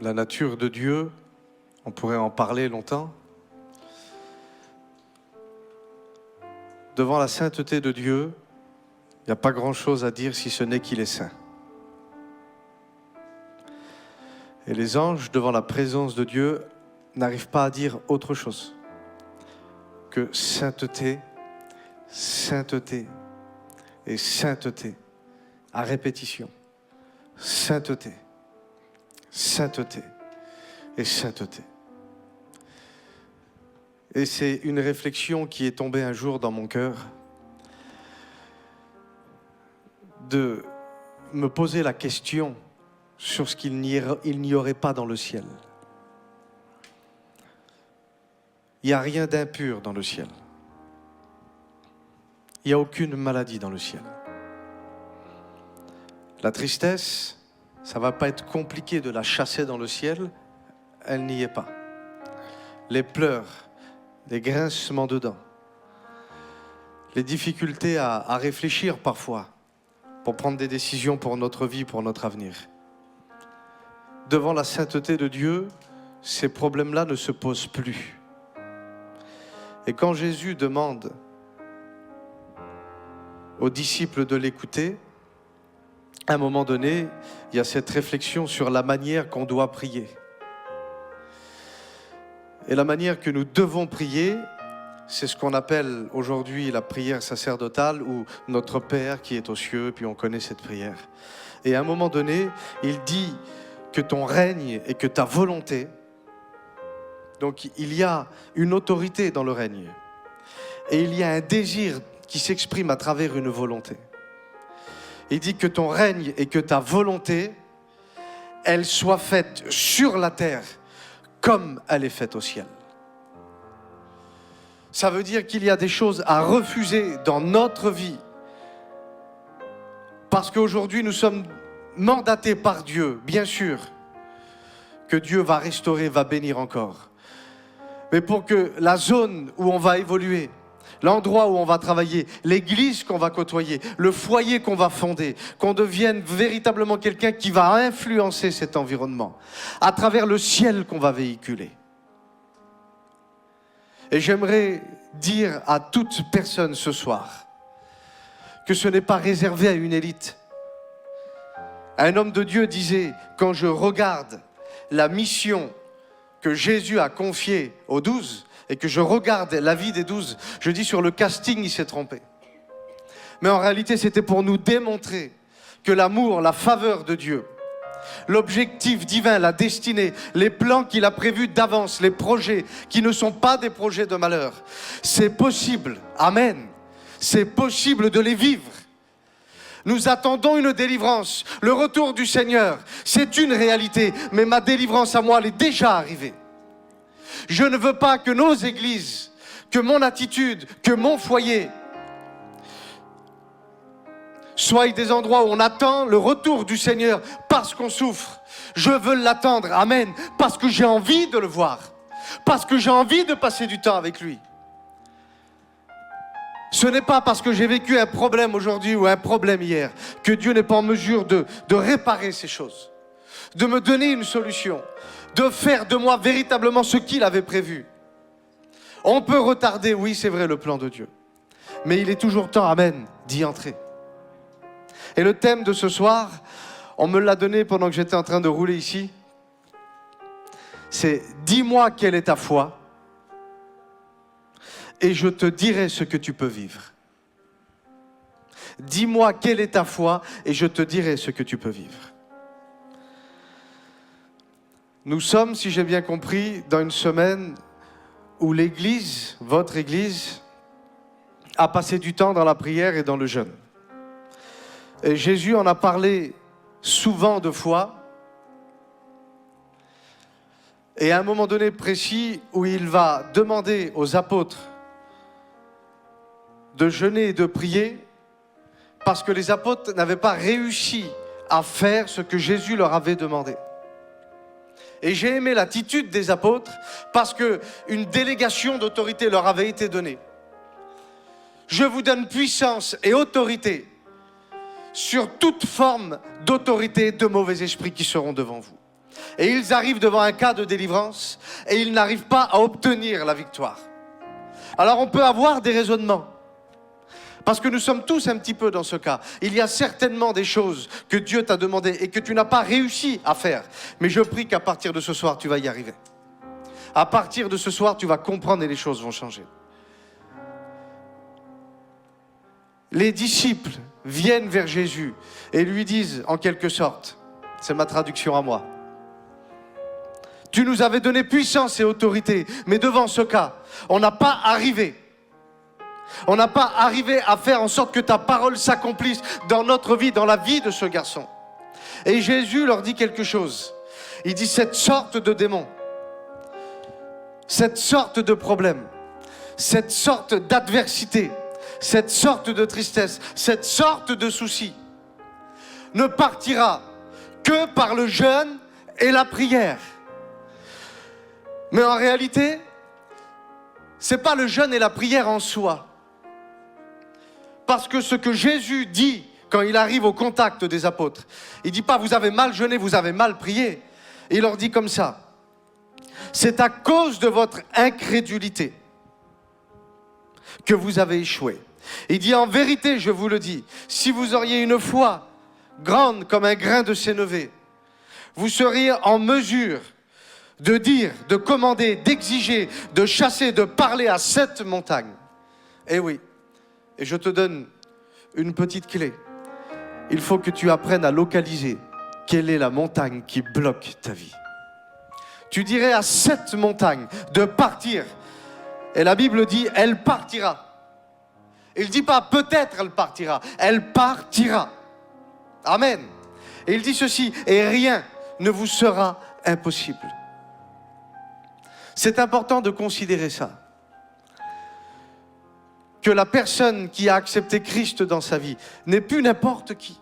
la nature de Dieu, on pourrait en parler longtemps. Devant la sainteté de Dieu, il n'y a pas grand-chose à dire si ce n'est qu'il est saint. Et les anges, devant la présence de Dieu, n'arrivent pas à dire autre chose que sainteté, sainteté et sainteté, à répétition. Sainteté, sainteté et sainteté. Et c'est une réflexion qui est tombée un jour dans mon cœur, de me poser la question sur ce qu'il n'y aurait pas dans le ciel. Il n'y a rien d'impur dans le ciel. Il n'y a aucune maladie dans le ciel. La tristesse, ça ne va pas être compliqué de la chasser dans le ciel, elle n'y est pas. Les pleurs, les grincements de dents, les difficultés à réfléchir parfois pour prendre des décisions pour notre vie, pour notre avenir. Devant la sainteté de Dieu, ces problèmes-là ne se posent plus. Et quand Jésus demande aux disciples de l'écouter, à un moment donné, il y a cette réflexion sur la manière qu'on doit prier. Et la manière que nous devons prier, c'est ce qu'on appelle aujourd'hui la prière sacerdotale ou notre Père qui est aux cieux, puis on connaît cette prière. Et à un moment donné, il dit que ton règne et que ta volonté, donc il y a une autorité dans le règne et il y a un désir qui s'exprime à travers une volonté. Il dit que ton règne et que ta volonté, elle soit faite sur la terre comme elle est faite au ciel. Ça veut dire qu'il y a des choses à refuser dans notre vie parce qu'aujourd'hui nous sommes mandatés par Dieu, bien sûr, que Dieu va restaurer, va bénir encore. Mais pour que la zone où on va évoluer, l'endroit où on va travailler, l'église qu'on va côtoyer, le foyer qu'on va fonder, qu'on devienne véritablement quelqu'un qui va influencer cet environnement à travers le ciel qu'on va véhiculer. Et j'aimerais dire à toute personne ce soir que ce n'est pas réservé à une élite. Un homme de Dieu disait, quand je regarde la mission que Jésus a confiée aux 12 et que je regarde la vie des 12, je dis sur le casting, il s'est trompé. Mais en réalité, c'était pour nous démontrer que l'amour, la faveur de Dieu, l'objectif divin, la destinée, les plans qu'il a prévus d'avance, les projets qui ne sont pas des projets de malheur, c'est possible. Amen. C'est possible de les vivre. Nous attendons une délivrance, le retour du Seigneur, c'est une réalité, mais ma délivrance à moi, elle est déjà arrivée. Je ne veux pas que nos églises, que mon attitude, que mon foyer soient des endroits où on attend le retour du Seigneur parce qu'on souffre. Je veux l'attendre, amen, parce que j'ai envie de le voir, parce que j'ai envie de passer du temps avec lui. Ce n'est pas parce que j'ai vécu un problème aujourd'hui ou un problème hier que Dieu n'est pas en mesure de réparer ces choses, de me donner une solution, de faire de moi véritablement ce qu'il avait prévu. On peut retarder, oui, c'est vrai, le plan de Dieu, mais il est toujours temps, amen, d'y entrer. Et le thème de ce soir, on me l'a donné pendant que j'étais en train de rouler ici, c'est « Dis-moi quelle est ta foi ?» et je te dirai ce que tu peux vivre. Dis-moi quelle est ta foi et je te dirai ce que tu peux vivre. Nous sommes, si j'ai bien compris, dans une semaine où l'Église, votre Église, a passé du temps dans la prière et dans le jeûne. Et Jésus en a parlé souvent de foi. Et à un moment donné précis où il va demander aux apôtres de jeûner et de prier parce que les apôtres n'avaient pas réussi à faire ce que Jésus leur avait demandé. Et j'ai aimé l'attitude des apôtres parce qu'une délégation d'autorité leur avait été donnée. Je vous donne puissance et autorité sur toute forme d'autorité de mauvais esprits qui seront devant vous. Et ils arrivent devant un cas de délivrance et ils n'arrivent pas à obtenir la victoire. Alors on peut avoir des raisonnements. Parce que nous sommes tous un petit peu dans ce cas. Il y a certainement des choses que Dieu t'a demandé et que tu n'as pas réussi à faire. Mais je prie qu'à partir de ce soir, tu vas y arriver. À partir de ce soir, tu vas comprendre et les choses vont changer. Les disciples viennent vers Jésus et lui disent en quelque sorte, c'est ma traduction à moi, tu nous avais donné puissance et autorité, mais devant ce cas, on n'a pas arrivé. On n'a pas arrivé à faire en sorte que ta parole s'accomplisse dans notre vie, dans la vie de ce garçon. Et Jésus leur dit quelque chose. Il dit cette sorte de démon, cette sorte de problème, cette sorte d'adversité, cette sorte de tristesse, cette sorte de souci ne partira que par le jeûne et la prière. Mais en réalité, ce n'est pas le jeûne et la prière en soi. Parce que ce que Jésus dit quand il arrive au contact des apôtres, il ne dit pas vous avez mal jeûné, vous avez mal prié. Il leur dit comme ça, c'est à cause de votre incrédulité que vous avez échoué. Il dit en vérité, je vous le dis, si vous auriez une foi grande comme un grain de sénévé, vous seriez en mesure de dire, de commander, d'exiger, de chasser, de parler à cette montagne. Eh oui, et je te donne une petite clé. Il faut que tu apprennes à localiser quelle est la montagne qui bloque ta vie. Tu dirais à cette montagne de partir. Et la Bible dit, elle partira. Il ne dit pas peut-être elle partira, elle partira. Amen. Et il dit ceci, et rien ne vous sera impossible. C'est important de considérer ça. Que la personne qui a accepté Christ dans sa vie n'est plus n'importe qui.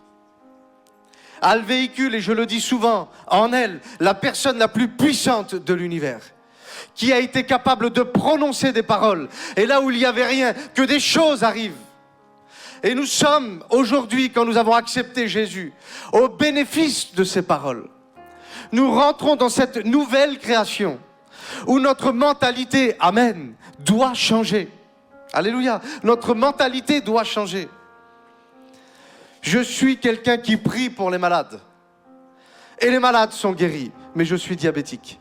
Elle véhicule, et je le dis souvent, en elle, la personne la plus puissante de l'univers, qui a été capable de prononcer des paroles, et là où il n'y avait rien, que des choses arrivent. Et nous sommes aujourd'hui, quand nous avons accepté Jésus, au bénéfice de ces paroles. Nous rentrons dans cette nouvelle création, où notre mentalité, amen, doit changer. Alléluia, notre mentalité doit changer. Je suis quelqu'un qui prie pour les malades. Et les malades sont guéris, mais je suis diabétique.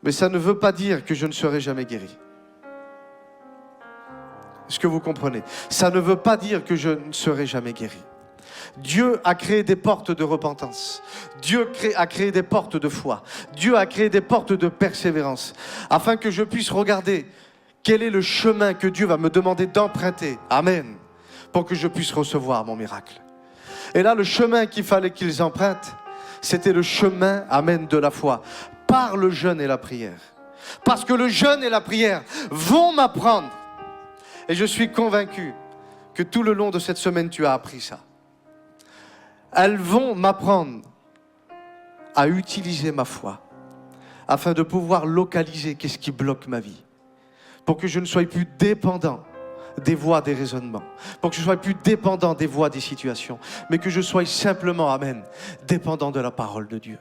Mais ça ne veut pas dire que je ne serai jamais guéri. Est-ce que vous comprenez? Ça ne veut pas dire que je ne serai jamais guéri. Dieu a créé des portes de repentance. Dieu a créé des portes de foi. Dieu a créé des portes de persévérance. Afin que je puisse regarder quel est le chemin que Dieu va me demander d'emprunter. Amen. Pour que je puisse recevoir mon miracle. Et là, le chemin qu'il fallait qu'ils empruntent, c'était le chemin, amen, de la foi. Par le jeûne et la prière. Parce que le jeûne et la prière vont m'apprendre. Et je suis convaincu que tout le long de cette semaine, tu as appris ça. Elles vont m'apprendre à utiliser ma foi afin de pouvoir localiser qu'est-ce qui bloque ma vie. Pour que je ne sois plus dépendant des voies des raisonnements. Pour que je ne sois plus dépendant des voies des situations. Mais que je sois simplement, amen, dépendant de la parole de Dieu.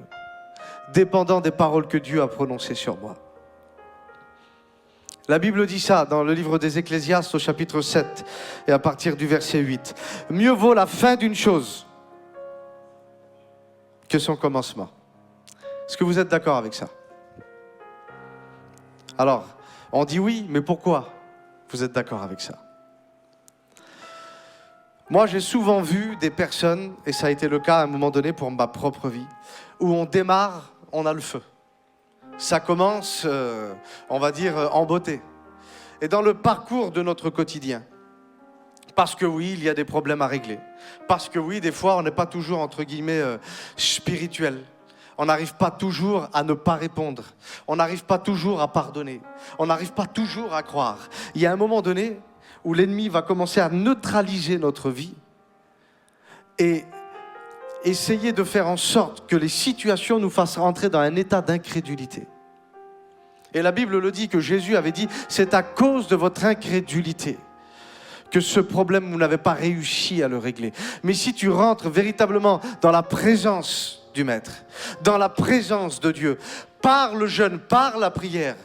Dépendant des paroles que Dieu a prononcées sur moi. La Bible dit ça dans le livre des Ecclésiastes au chapitre 7 et à partir du verset 8. Mieux vaut la fin d'une chose que son commencement. Est-ce que vous êtes d'accord avec ça? Alors, on dit oui, mais pourquoi vous êtes d'accord avec ça? Moi, j'ai souvent vu des personnes, et ça a été le cas à un moment donné pour ma propre vie, où on démarre, on a le feu. Ça commence, on va dire, en beauté. Et dans le parcours de notre quotidien, parce que oui, il y a des problèmes à régler. Parce que oui, des fois, on n'est pas toujours, entre guillemets, spirituel. On n'arrive pas toujours à ne pas répondre. On n'arrive pas toujours à pardonner. On n'arrive pas toujours à croire. Il y a un moment donné où l'ennemi va commencer à neutraliser notre vie et essayer de faire en sorte que les situations nous fassent rentrer dans un état d'incrédulité. Et la Bible le dit que Jésus avait dit, c'est à cause de votre incrédulité que ce problème, vous n'avez pas réussi à le régler. Mais si tu rentres véritablement dans la présence du Maître, dans la présence de Dieu, par le jeûne, par la prière,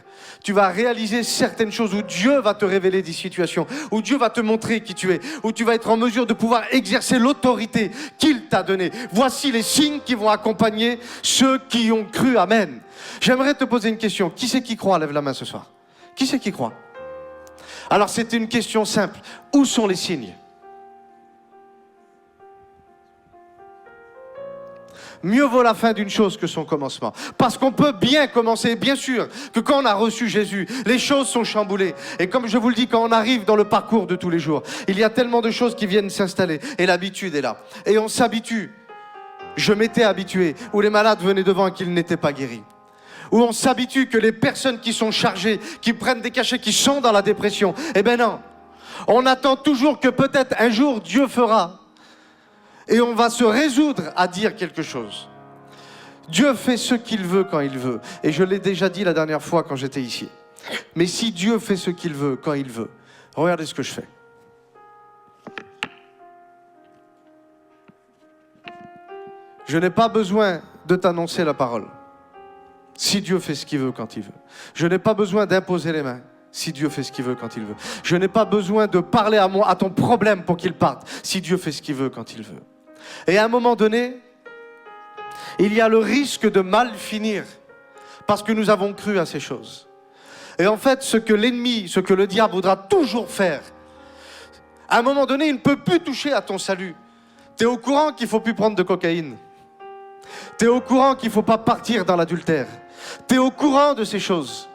tu vas réaliser certaines choses où Dieu va te révéler des situations, où Dieu va te montrer qui tu es, où tu vas être en mesure de pouvoir exercer l'autorité qu'il t'a donnée. Voici les signes qui vont accompagner ceux qui ont cru. Amen. J'aimerais te poser une question. Qui c'est qui croit? Lève la main ce soir. Qui c'est qui croit? Alors c'est une question simple. Où sont les signes? Mieux vaut la fin d'une chose que son commencement. Parce qu'on peut bien commencer, bien sûr, que quand on a reçu Jésus, les choses sont chamboulées. Et comme je vous le dis, quand on arrive dans le parcours de tous les jours, il y a tellement de choses qui viennent s'installer. Et l'habitude est là. Et on s'habitue. Je m'étais habitué, où les malades venaient devant et qu'ils n'étaient pas guéris. Où on s'habitue que les personnes qui sont chargées, qui prennent des cachets, qui sont dans la dépression, eh ben non. On attend toujours que peut-être un jour Dieu fera. Et on va se résoudre à dire quelque chose. Dieu fait ce qu'il veut quand il veut. Et je l'ai déjà dit la dernière fois quand j'étais ici. Mais si Dieu fait ce qu'il veut quand il veut, regardez ce que je fais. Je n'ai pas besoin de t'annoncer la parole. Si Dieu fait ce qu'il veut quand il veut. Je n'ai pas besoin d'imposer les mains. Si Dieu fait ce qu'il veut quand il veut. Je n'ai pas besoin de parler à ton problème pour qu'il parte. Si Dieu fait ce qu'il veut quand il veut. Et à un moment donné, il y a le risque de mal finir parce que nous avons cru à ces choses. Et en fait, ce que l'ennemi, ce que le diable voudra toujours faire, à un moment donné, il ne peut plus toucher à ton salut. Tu es au courant qu'il ne faut plus prendre de cocaïne. Tu es au courant qu'il ne faut pas partir dans l'adultère. Tu es au courant de ces choses.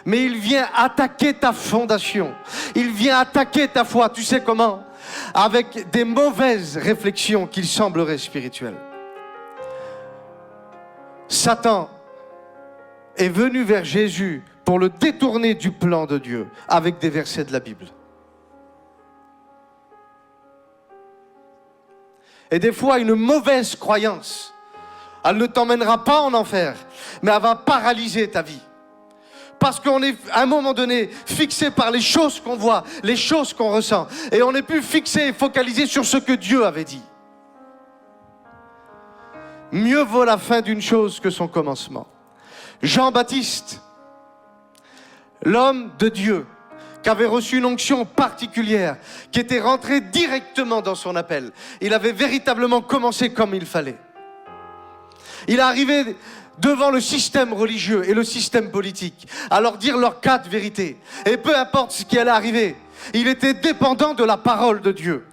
Mais il vient attaquer ta fondation. Il vient attaquer ta foi. Tu sais comment? Avec des mauvaises réflexions qu'il semblerait spirituelles. Satan est venu vers Jésus pour le détourner du plan de Dieu avec des versets de la Bible. Et des fois, une mauvaise croyance, elle ne t'emmènera pas en enfer, mais elle va paralyser ta vie. Parce qu'on est, à un moment donné, fixé par les choses qu'on voit, les choses qu'on ressent. Et on n'est plus fixé et focalisé sur ce que Dieu avait dit. Mieux vaut la fin d'une chose que son commencement. Jean-Baptiste, l'homme de Dieu, qui avait reçu une onction particulière, qui était rentré directement dans son appel. Il avait véritablement commencé comme il fallait. Il est arrivé devant le système religieux et le système politique, à leur dire leurs 4 vérités. Et peu importe ce qui allait arriver, il était dépendant de la parole de Dieu.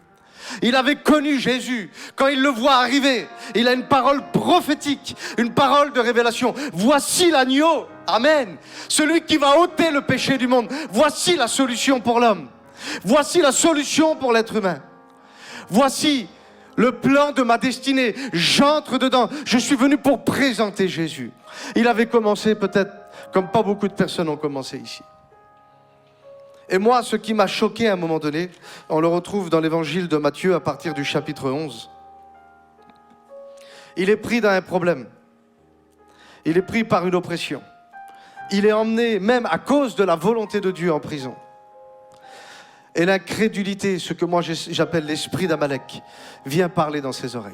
Il avait connu Jésus. Quand il le voit arriver, il a une parole prophétique, une parole de révélation. Voici l'agneau, amen, celui qui va ôter le péché du monde. Voici la solution pour l'homme. Voici la solution pour l'être humain. Voici le plan de ma destinée, j'entre dedans. Je suis venu pour présenter Jésus. Il avait commencé peut-être comme pas beaucoup de personnes ont commencé ici. Et moi, ce qui m'a choqué à un moment donné, on le retrouve dans l'évangile de Matthieu à partir du chapitre 11. Il est pris dans un problème. Il est pris par une oppression. Il est emmené même à cause de la volonté de Dieu en prison. Et l'incrédulité, ce que moi j'appelle l'esprit d'Amalek, vient parler dans ses oreilles.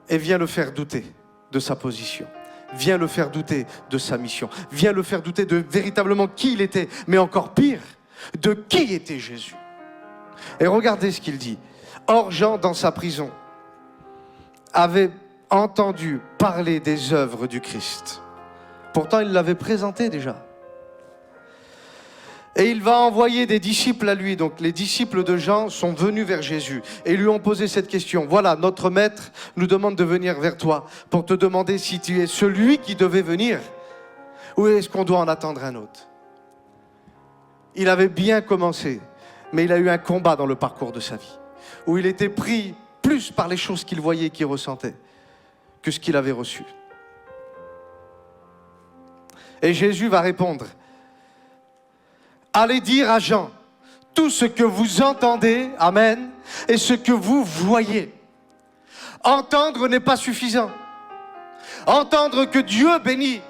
Et vient le faire douter de sa position. Vient le faire douter de sa mission. Vient le faire douter de véritablement qui il était. Mais encore pire, de qui était Jésus. Et regardez ce qu'il dit. Or Jean, dans sa prison, avait entendu parler des œuvres du Christ. Pourtant, il l'avait présenté déjà. Et il va envoyer des disciples à lui. Donc les disciples de Jean sont venus vers Jésus et lui ont posé cette question. Voilà, notre maître nous demande de venir vers toi pour te demander si tu es celui qui devait venir ou est-ce qu'on doit en attendre un autre. Il avait bien commencé, mais il a eu un combat dans le parcours de sa vie où il était pris plus par les choses qu'il voyait et qu'il ressentait que ce qu'il avait reçu. Et Jésus va répondre. Allez dire à Jean tout ce que vous entendez, amen, et ce que vous voyez. Entendre n'est pas suffisant. Entendre que Dieu bénit.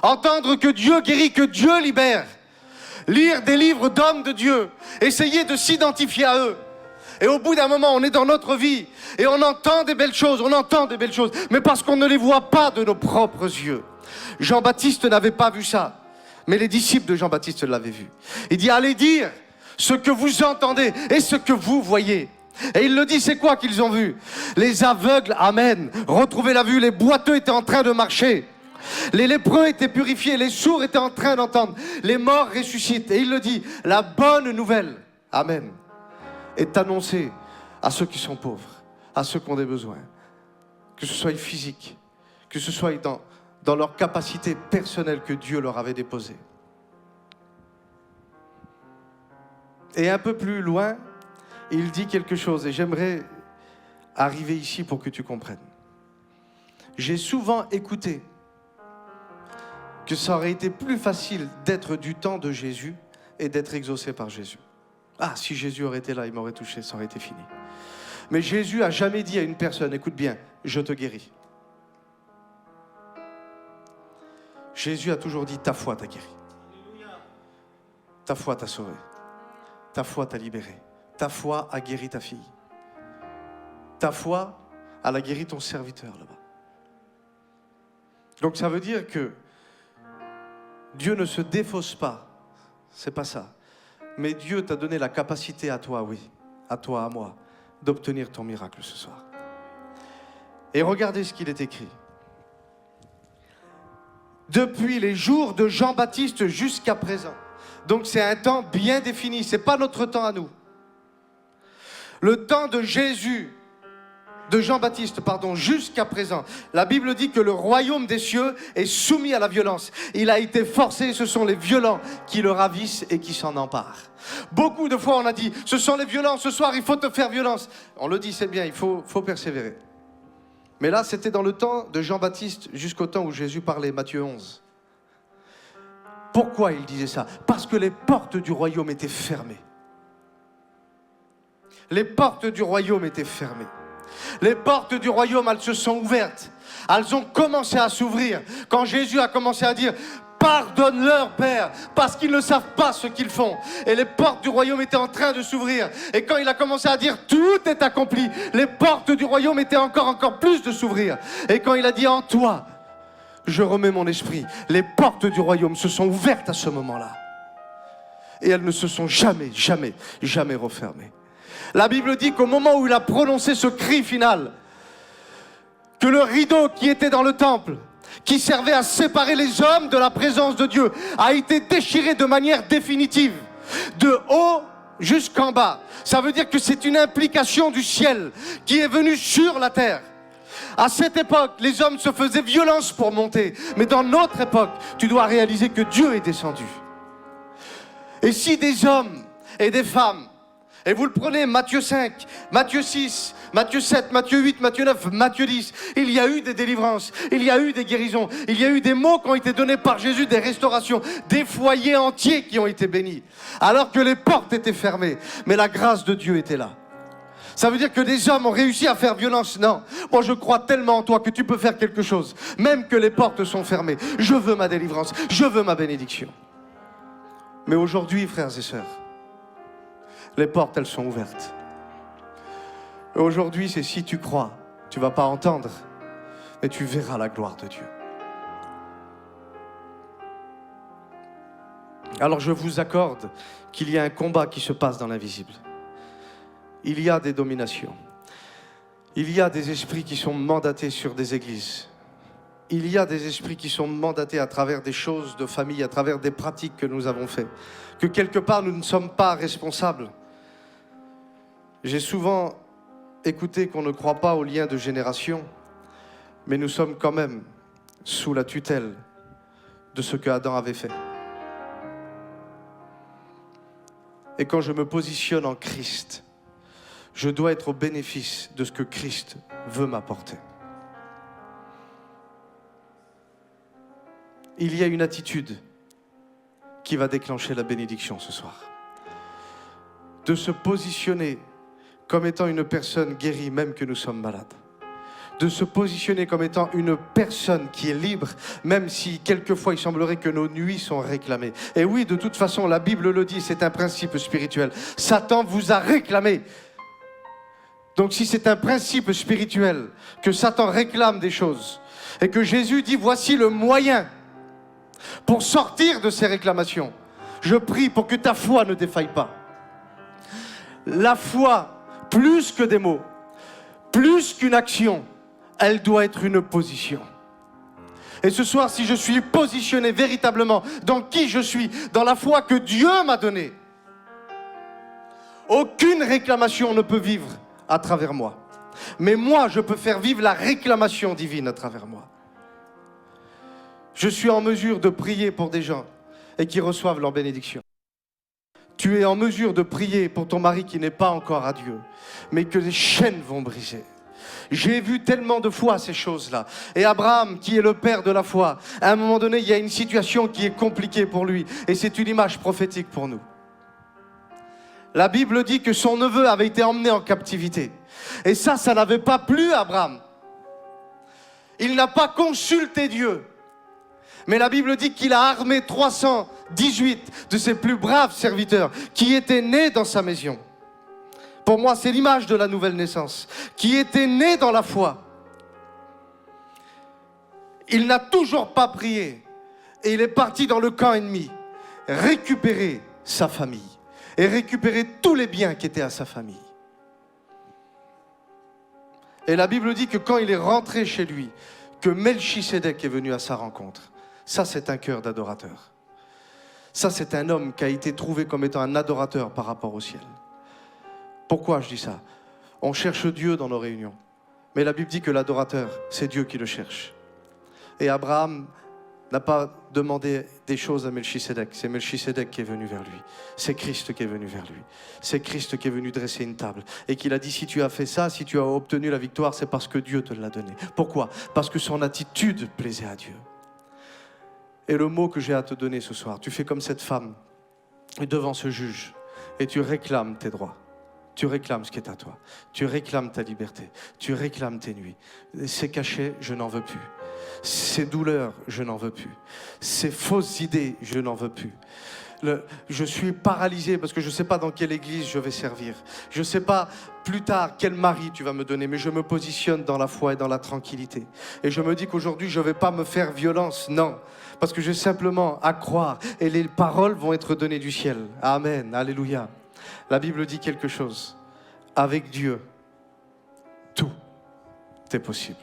Entendre que Dieu guérit, que Dieu libère. Lire des livres d'hommes de Dieu. Essayer de s'identifier à eux. Et au bout d'un moment, on est dans notre vie et on entend des belles choses, mais parce qu'on ne les voit pas de nos propres yeux. Jean-Baptiste n'avait pas vu ça, mais les disciples de Jean-Baptiste l'avaient vu. Il dit, allez dire ce que vous entendez et ce que vous voyez. Et il le dit, c'est quoi qu'ils ont vu? Les aveugles, amen, retrouvaient la vue, les boiteux étaient en train de marcher. Les lépreux étaient purifiés, les sourds étaient en train d'entendre, les morts ressuscitent. Et il le dit, la bonne nouvelle, amen, est annoncée à ceux qui sont pauvres, à ceux qui ont des besoins, que ce soit physique, que ce soit dans leur capacité personnelle que Dieu leur avait déposée. Et un peu plus loin, il dit quelque chose, et j'aimerais arriver ici pour que tu comprennes. J'ai souvent écouté que ça aurait été plus facile d'être du temps de Jésus et d'être exaucé par Jésus. Ah, si Jésus aurait été là, il m'aurait touché, ça aurait été fini. Mais Jésus a jamais dit à une personne, écoute bien, je te guéris. Jésus a toujours dit, ta foi t'a guéri. Ta foi t'a sauvé. Ta foi t'a libéré. Ta foi a guéri ta fille. Ta foi, elle a guéri ton serviteur là-bas. Donc ça veut dire que Dieu ne se défausse pas, c'est pas ça. Mais Dieu t'a donné la capacité à toi, oui, à toi, à moi, d'obtenir ton miracle ce soir. Et regardez ce qu'il est écrit. Depuis les jours de Jean-Baptiste jusqu'à présent. Donc c'est un temps bien défini, c'est pas notre temps à nous. Le temps de Jésus, de Jean-Baptiste, jusqu'à présent. La Bible dit que le royaume des cieux est soumis à la violence. Il a été forcé, ce sont les violents qui le ravissent et qui s'en emparent. Beaucoup de fois on a dit, ce sont les violents, ce soir il faut te faire violence. On le dit, c'est bien, il faut persévérer. Mais là c'était dans le temps de Jean-Baptiste jusqu'au temps où Jésus parlait, Matthieu 11. Pourquoi il disait ça? Parce que les portes du royaume étaient fermées. Les portes du royaume étaient fermées. Les portes du royaume, elles se sont ouvertes. Elles ont commencé à s'ouvrir. Quand Jésus a commencé à dire, pardonne-leur, Père, parce qu'ils ne savent pas ce qu'ils font. Et les portes du royaume étaient en train de s'ouvrir. Et quand il a commencé à dire, tout est accompli, les portes du royaume étaient encore plus de s'ouvrir. Et quand il a dit, en toi, je remets mon esprit, les portes du royaume se sont ouvertes à ce moment-là. Et elles ne se sont jamais refermées. La Bible dit qu'au moment où il a prononcé ce cri final, que le rideau qui était dans le temple, qui servait à séparer les hommes de la présence de Dieu, a été déchiré de manière définitive, de haut jusqu'en bas. Ça veut dire que c'est une implication du ciel qui est venue sur la terre. À cette époque, les hommes se faisaient violence pour monter. Mais dans notre époque, tu dois réaliser que Dieu est descendu. Et si des hommes et des femmes, et vous le prenez, Matthieu 5, Matthieu 6, Matthieu 7, Matthieu 8, Matthieu 9, Matthieu 10, il y a eu des délivrances, il y a eu des guérisons, il y a eu des mots qui ont été donnés par Jésus, des restaurations, des foyers entiers qui ont été bénis, alors que les portes étaient fermées, mais la grâce de Dieu était là. Ça veut dire que des hommes ont réussi à faire violence? Non. Moi, je crois tellement en toi que tu peux faire quelque chose, même que les portes sont fermées. Je veux ma délivrance, je veux ma bénédiction. Mais aujourd'hui, frères et sœurs, les portes, elles sont ouvertes. Et aujourd'hui, c'est si tu crois, tu ne vas pas entendre, mais tu verras la gloire de Dieu. Alors je vous accorde qu'il y a un combat qui se passe dans l'invisible. Il y a des dominations. Il y a des esprits qui sont mandatés sur des églises. Il y a des esprits qui sont mandatés à travers des choses de famille, à travers des pratiques que nous avons faites. Que quelque part, nous ne sommes pas responsables. J'ai souvent écouté qu'on ne croit pas aux liens de génération, mais nous sommes quand même sous la tutelle de ce que Adam avait fait. Et quand je me positionne en Christ, je dois être au bénéfice de ce que Christ veut m'apporter. Il y a une attitude qui va déclencher la bénédiction ce soir. De se positionner comme étant une personne guérie, même que nous sommes malades. De se positionner comme étant une personne qui est libre, même si quelquefois il semblerait que nos nuits sont réclamées. Et oui, de toute façon, la Bible le dit, c'est un principe spirituel. Satan vous a réclamé Donc si c'est un principe spirituel que Satan réclame des choses et que Jésus dit voici le moyen pour sortir de ces réclamations, je prie pour que ta foi ne défaille pas. La foi, plus que des mots, plus qu'une action, elle doit être une position. Et ce soir, si je suis positionné véritablement dans qui je suis, dans la foi que Dieu m'a donnée, aucune réclamation ne peut vivre à travers moi. Mais moi, je peux faire vivre la réclamation divine à travers moi. Je suis en mesure de prier pour des gens et qui reçoivent leur bénédiction. Tu es en mesure de prier pour ton mari qui n'est pas encore à Dieu, mais que les chaînes vont briser. J'ai vu tellement de fois ces choses-là. Et Abraham, qui est le père de la foi, à un moment donné, il y a une situation qui est compliquée pour lui. Et c'est une image prophétique pour nous. La Bible dit que son neveu avait été emmené en captivité. Et ça n'avait pas plu à Abraham. Il n'a pas consulté Dieu. Mais la Bible dit qu'il a armé 318 de ses plus braves serviteurs qui étaient nés dans sa maison. Pour moi, c'est l'image de la nouvelle naissance, qui était nés dans la foi. Il n'a toujours pas prié et il est parti dans le camp ennemi, récupérer sa famille et récupérer tous les biens qui étaient à sa famille. Et la Bible dit que quand il est rentré chez lui, que Melchisédek est venu à sa rencontre. Ça, c'est un cœur d'adorateur. Ça, c'est un homme qui a été trouvé comme étant un adorateur par rapport au ciel. Pourquoi je dis ça? On cherche Dieu dans nos réunions. Mais la Bible dit que l'adorateur, c'est Dieu qui le cherche. Et Abraham n'a pas demandé des choses à Melchisédek. C'est Melchisédek qui est venu vers lui. C'est Christ qui est venu vers lui. C'est Christ qui est venu dresser une table. Et qu'il a dit, si tu as fait ça, si tu as obtenu la victoire, c'est parce que Dieu te l'a donné. Pourquoi? Parce que son attitude plaisait à Dieu. Et le mot que j'ai à te donner ce soir, tu fais comme cette femme devant ce juge et tu réclames tes droits. Tu réclames ce qui est à toi. Tu réclames ta liberté. Tu réclames tes nuits. Ces cachets, je n'en veux plus. Ces douleurs, je n'en veux plus. Ces fausses idées, je n'en veux plus. Je suis paralysé parce que je ne sais pas dans quelle église je vais servir. Je ne sais pas plus tard quel mari tu vas me donner, mais je me positionne dans la foi et dans la tranquillité. Et je me dis qu'aujourd'hui, je ne vais pas me faire violence, non. Parce que j'ai simplement à croire et les paroles vont être données du ciel. Amen, alléluia. La Bible dit quelque chose. Avec Dieu, tout est possible.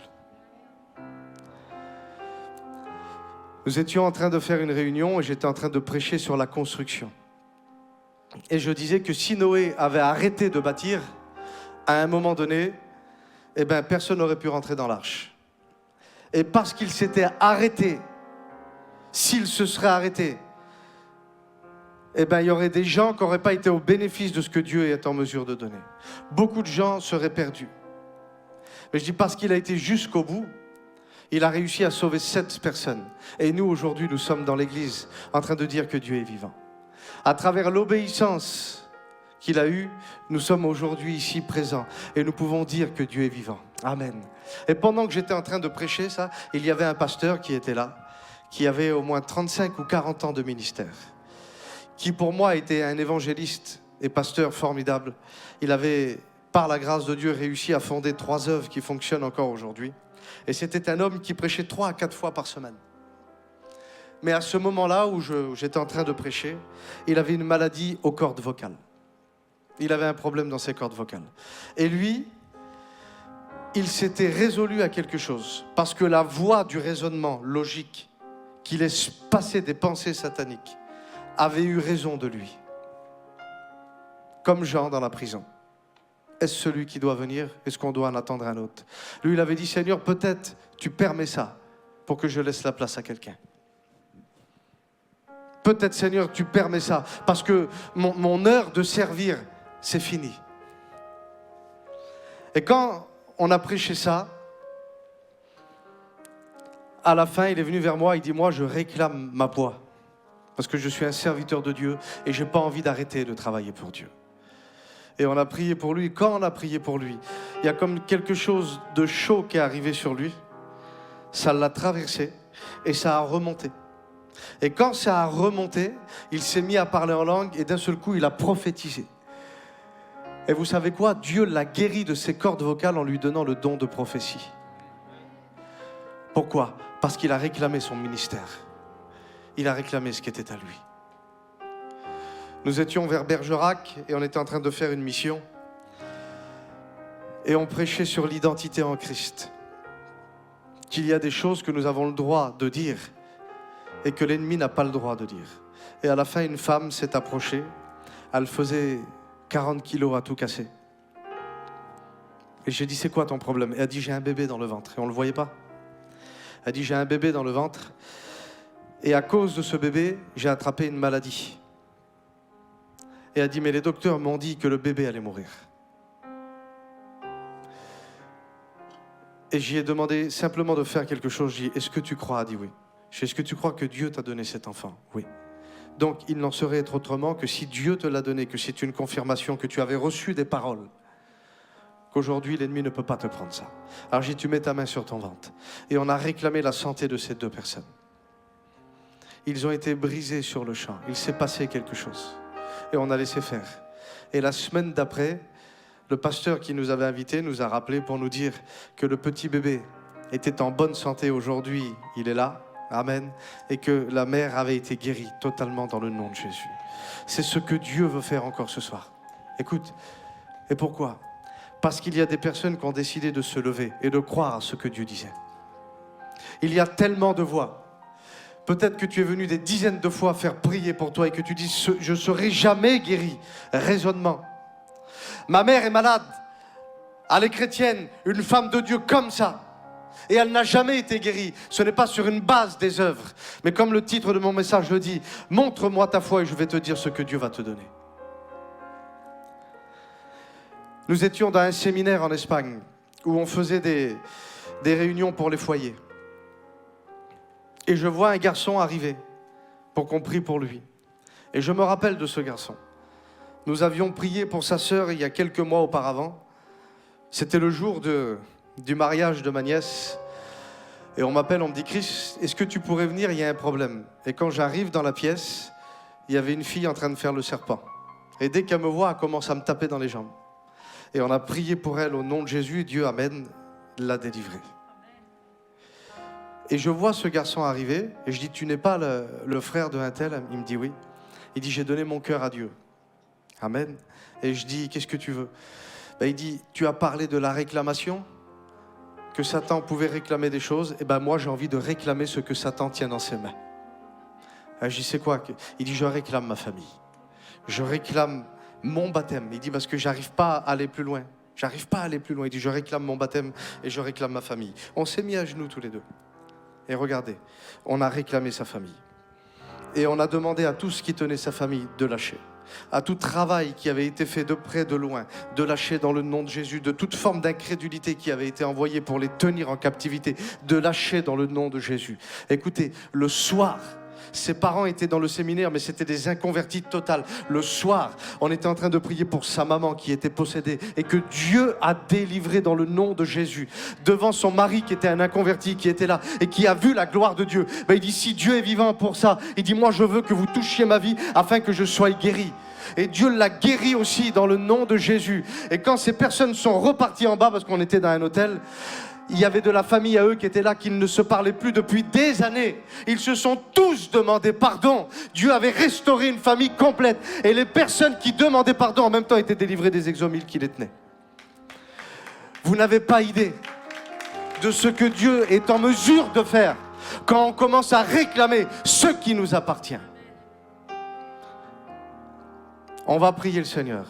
Nous étions en train de faire une réunion et j'étais en train de prêcher sur la construction. Et je disais que si Noé avait arrêté de bâtir, à un moment donné, eh ben, personne n'aurait pu rentrer dans l'arche. Et parce qu'il s'était arrêté, s'il se serait arrêté, eh ben, il y aurait des gens qui n'auraient pas été au bénéfice de ce que Dieu est en mesure de donner. Beaucoup de gens seraient perdus. Mais je dis parce qu'il a été jusqu'au bout, il a réussi à sauver 7 personnes. Et nous, aujourd'hui, nous sommes dans l'église en train de dire que Dieu est vivant. À travers l'obéissance qu'il a eue, nous sommes aujourd'hui ici présents. Et nous pouvons dire que Dieu est vivant. Amen. Et pendant que j'étais en train de prêcher ça, il y avait un pasteur qui était là, qui avait au moins 35 ou 40 ans de ministère, qui pour moi était un évangéliste et pasteur formidable. Il avait, par la grâce de Dieu, réussi à fonder 3 œuvres qui fonctionnent encore aujourd'hui. Et c'était un homme qui prêchait 3 à 4 fois par semaine. Mais à ce moment-là où j'étais en train de prêcher, il avait une maladie aux cordes vocales. Il avait un problème dans ses cordes vocales. Et lui, il s'était résolu à quelque chose. Parce que la voix du raisonnement logique qui laisse passer des pensées sataniques avait eu raison de lui. Comme Jean dans la prison. Est-ce celui qui doit venir? Est-ce qu'on doit en attendre un autre? Lui, il avait dit, Seigneur, peut-être tu permets ça pour que je laisse la place à quelqu'un. Peut-être, Seigneur, tu permets ça parce que mon heure de servir, c'est fini. Et quand on a prêché ça, à la fin, il est venu vers moi, il dit, moi, je réclame ma voix parce que je suis un serviteur de Dieu et je n'ai pas envie d'arrêter de travailler pour Dieu. Et on a prié pour lui. Quand on a prié pour lui, il y a comme quelque chose de chaud qui est arrivé sur lui. Ça l'a traversé et ça a remonté. Et quand ça a remonté, il s'est mis à parler en langue et d'un seul coup, il a prophétisé. Et vous savez quoi? Dieu l'a guéri de ses cordes vocales en lui donnant le don de prophétie. Pourquoi? Parce qu'il a réclamé son ministère. Il a réclamé ce qui était à lui. Nous étions vers Bergerac et on était en train de faire une mission. Et on prêchait sur l'identité en Christ. Qu'il y a des choses que nous avons le droit de dire et que l'ennemi n'a pas le droit de dire. Et à la fin, une femme s'est approchée. Elle faisait 40 kilos à tout casser. Et j'ai dit, c'est quoi ton problème? Et elle a dit, j'ai un bébé dans le ventre. Et on ne le voyait pas. Elle a dit, j'ai un bébé dans le ventre. Et à cause de ce bébé, j'ai attrapé une maladie. Et elle a dit, mais les docteurs m'ont dit que le bébé allait mourir. Et j'y ai demandé simplement de faire quelque chose. J'ai dit, est-ce que tu crois? Elle a dit oui. J'ai dit, est-ce que tu crois que Dieu t'a donné cet enfant? Oui. Donc, il n'en saurait être autrement que si Dieu te l'a donné, que c'est une confirmation, que tu avais reçu des paroles, qu'aujourd'hui, l'ennemi ne peut pas te prendre ça. Alors, j'ai dit, tu mets ta main sur ton ventre. Et on a réclamé la santé de ces deux personnes. Ils ont été brisés sur le champ. Il s'est passé quelque chose. Et on a laissé faire. Et la semaine d'après, le pasteur qui nous avait invités nous a rappelé pour nous dire que le petit bébé était en bonne santé aujourd'hui. Il est là. Amen. Et que la mère avait été guérie totalement dans le nom de Jésus. C'est ce que Dieu veut faire encore ce soir. Écoute. Et pourquoi? Parce qu'il y a des personnes qui ont décidé de se lever et de croire à ce que Dieu disait. Il y a tellement de voix. Peut-être que tu es venu des dizaines de fois faire prier pour toi et que tu dis « Je ne serai jamais guéri ». Raisonnement. Ma mère est malade. Elle est chrétienne, une femme de Dieu comme ça. Et elle n'a jamais été guérie. Ce n'est pas sur une base des œuvres. Mais comme le titre de mon message le dit, montre-moi ta foi et je vais te dire ce que Dieu va te donner. Nous étions dans un séminaire en Espagne où on faisait des réunions pour les foyers. Et je vois un garçon arriver pour qu'on prie pour lui. Et je me rappelle de ce garçon. Nous avions prié pour sa sœur il y a quelques mois auparavant. C'était le jour du mariage de ma nièce. Et on m'appelle, on me dit « Chris, est-ce que tu pourrais venir? Il y a un problème. » Et quand j'arrive dans la pièce, il y avait une fille en train de faire le serpent. Et dès qu'elle me voit, elle commence à me taper dans les jambes. Et on a prié pour elle au nom de Jésus et Dieu, amen, l'a délivrée. Et je vois ce garçon arriver et je dis « Tu n'es pas le frère de un tel ?» Il me dit « Oui. » Il dit « J'ai donné mon cœur à Dieu. » Amen. Et je dis « Qu'est-ce que tu veux ?» Il dit « Tu as parlé de la réclamation, que Satan pouvait réclamer des choses. Et moi, j'ai envie de réclamer ce que Satan tient dans ses mains. » Je dis « C'est quoi ?» Il dit « Je réclame ma famille. Je réclame mon baptême. » Il dit « Parce que j'arrive pas à aller plus loin. J'arrive pas à aller plus loin. » Il dit « Je réclame mon baptême et je réclame ma famille. » On s'est mis à genoux tous les deux. Et regardez, on a réclamé sa famille. Et on a demandé à tous qui tenaient sa famille de lâcher. À tout travail qui avait été fait de près, de loin, de lâcher dans le nom de Jésus, de toute forme d'incrédulité qui avait été envoyée pour les tenir en captivité, de lâcher dans le nom de Jésus. Écoutez, le soir, ses parents étaient dans le séminaire, mais c'était des inconvertis totales. Le soir, on était en train de prier pour sa maman qui était possédée et que Dieu a délivré dans le nom de Jésus. Devant son mari qui était un inconverti, qui était là et qui a vu la gloire de Dieu. Il dit, si Dieu est vivant pour ça, il dit, moi je veux que vous touchiez ma vie afin que je sois guéri. Et Dieu l'a guéri aussi dans le nom de Jésus. Et quand ces personnes sont reparties en bas, parce qu'on était dans un hôtel, il y avait de la famille à eux qui étaient là, qui ne se parlaient plus depuis des années. Ils se sont tous demandé pardon. Dieu avait restauré une famille complète. Et les personnes qui demandaient pardon en même temps étaient délivrées des exomiles qui les tenaient. Vous n'avez pas idée de ce que Dieu est en mesure de faire quand on commence à réclamer ce qui nous appartient. On va prier le Seigneur.